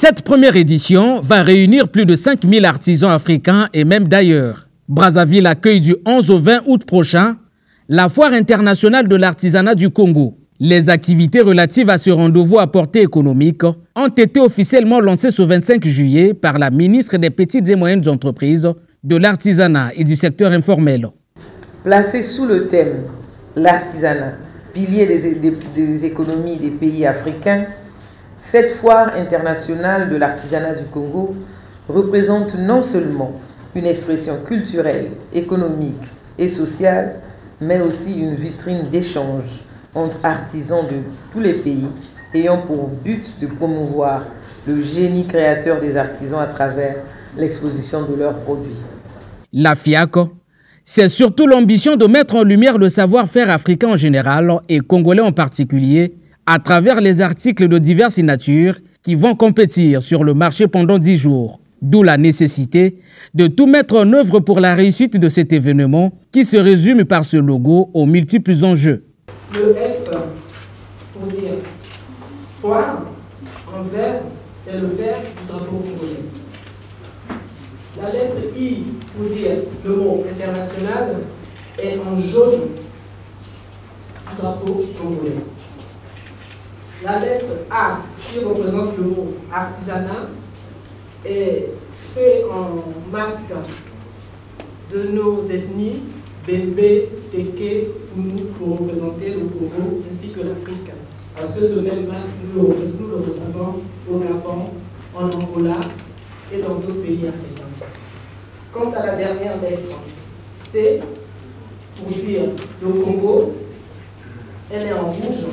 Cette première édition va réunir plus de 5000 artisans africains et même d'ailleurs. Brazzaville accueille du 11 au 20 août prochain la Foire internationale de l'artisanat du Congo. Les activités relatives à ce rendez-vous à portée économique ont été officiellement lancées ce 25 juillet par la ministre des Petites et Moyennes Entreprises, de l'Artisanat et du secteur informel. Placée sous le thème « L'artisanat, pilier des économies des pays africains », cette foire internationale de l'artisanat du Congo représente non seulement une expression culturelle, économique et sociale, mais aussi une vitrine d'échange entre artisans de tous les pays ayant pour but de promouvoir le génie créateur des artisans à travers l'exposition de leurs produits. La FIAC, c'est surtout l'ambition de mettre en lumière le savoir-faire africain en général et congolais en particulier à travers les articles de diverses natures qui vont compétir sur le marché pendant 10 jours. D'où la nécessité de tout mettre en œuvre pour la réussite de cet événement qui se résume par ce logo aux multiples enjeux. Le F pour dire foire, en vert, c'est le vert du drapeau congolais. La lettre I pour dire le mot international est en jaune du drapeau congolais. La lettre A qui représente le mot artisanat est fait en masque de nos ethnies Bébé, Téké, Pounou pour représenter le Congo ainsi que l'Afrique. Parce que ce même masque, nous le retrouvons au Gabon, en Angola et dans d'autres pays africains. Quant à la dernière lettre, C, pour dire le Congo, elle est en rouge,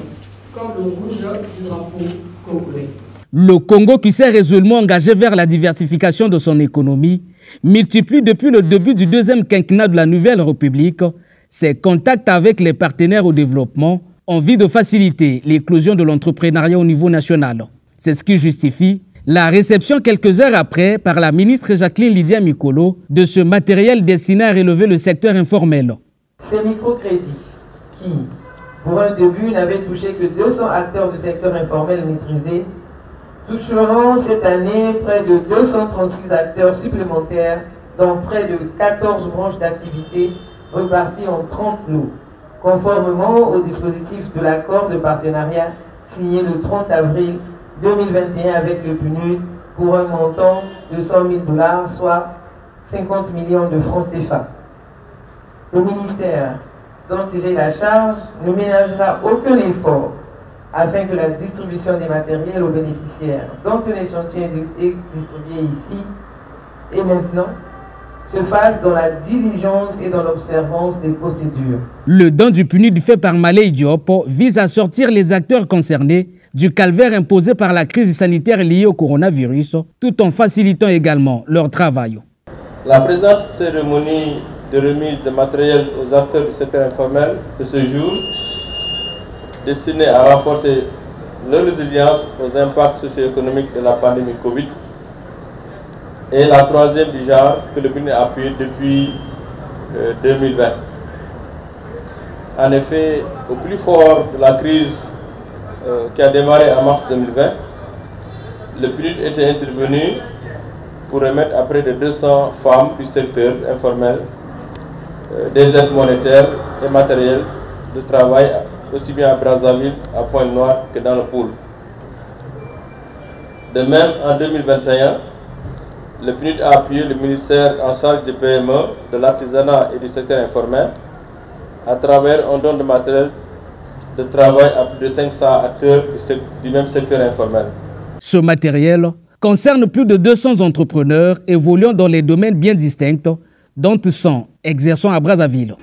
comme le rouge du drapeau congolais. Le Congo, qui s'est résolument engagé vers la diversification de son économie, multiplie depuis le début du deuxième quinquennat de la Nouvelle République ses contacts avec les partenaires au développement en vue de faciliter l'éclosion de l'entrepreneuriat au niveau national. C'est ce qui justifie la réception quelques heures après par la ministre Jacqueline Lydia Mikolo de ce matériel destiné à relever le secteur informel. Ces microcrédits qui, pour un début, n'avaient touché que 200 acteurs du secteur informel maîtrisés, toucheront cette année près de 236 acteurs supplémentaires dans près de 14 branches d'activité reparties en 30 lots, conformément au dispositif de l'accord de partenariat signé le 30 avril 2021 avec le PNUD pour un montant de 100 000 $, soit 50 millions de francs CFA. Le ministère dont il est la charge ne ménagera aucun effort afin que la distribution des matériels aux bénéficiaires dont un échantillon est distribué ici et maintenant se fasse dans la diligence et dans l'observance des procédures. Le don du PNUD fait par Malé Diop vise à sortir les acteurs concernés du calvaire imposé par la crise sanitaire liée au coronavirus, tout en facilitant également leur travail. La présente cérémonie de remise de matériel aux acteurs du secteur informel de ce jour destiné à renforcer leur résilience aux impacts socio-économiques de la pandémie Covid et la troisième du genre que le PNUD a appuyé depuis 2020. En effet, au plus fort de la crise qui a démarré en mars 2020, le PNUD était intervenu pour remettre à près de 200 femmes du secteur informel des aides monétaires et matériels de travail aussi bien à Brazzaville, à Pointe-Noire que dans le pôle. De même, en 2021, le PNUD a appuyé le ministère en charge des PME, de l'artisanat et du secteur informel à travers un don de matériel de travail à plus de 500 acteurs du même secteur informel. Ce matériel concerne plus de 200 entrepreneurs évoluant dans les domaines bien distincts, dont 100 exerçant à Brazzaville.